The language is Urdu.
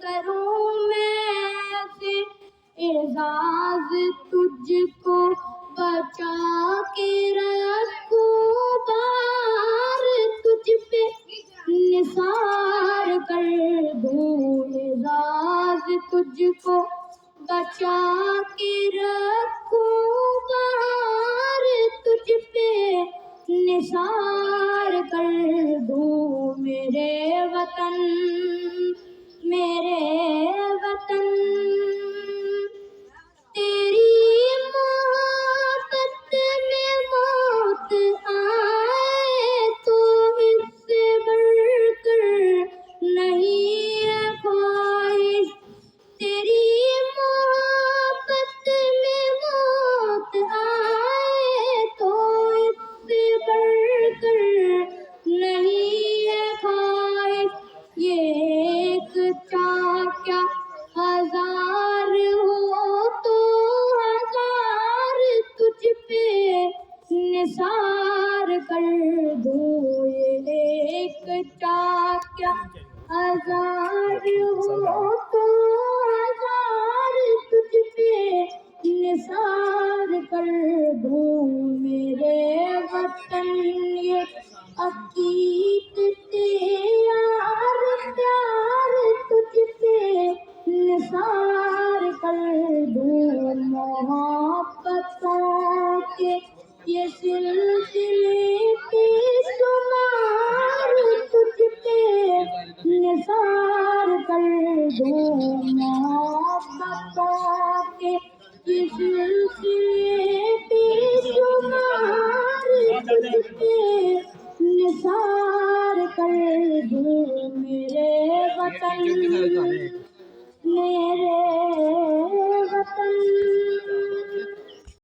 کروں میں ایسے اعزاز تجھ کو بچا کے رکھوں بار تجھ پہ نثار کر دوں اعزاز تجھ کو بچا کے رکھوں بار تجھ پہ نثار کر دوں میرے وطن تیری محبت میں موت آئے تو اس سے بڑھ کر نہیں ہے خواہش تیری محبت میں موت آئے تو اس سے بڑھ کر نہیں ہے خواہش یہ ایک چاہ کیا ہزار ہو تو ہزار تجھ پہ نثار کر دوں یہ ایک چاہ کیا ہزار ہو تو ہزار تجھ پہ نثار کر دوں میرے وطن یہ عقیدت یار پیار تجھ پہ نثار کر دوں محبتوں کے یہ سلسلے بے شمار تجھ پہ نثار کر دوں محبتوں کے یہ سلسلے بے شمار تجھ پہ نثار کر دوں میرے وطن میرے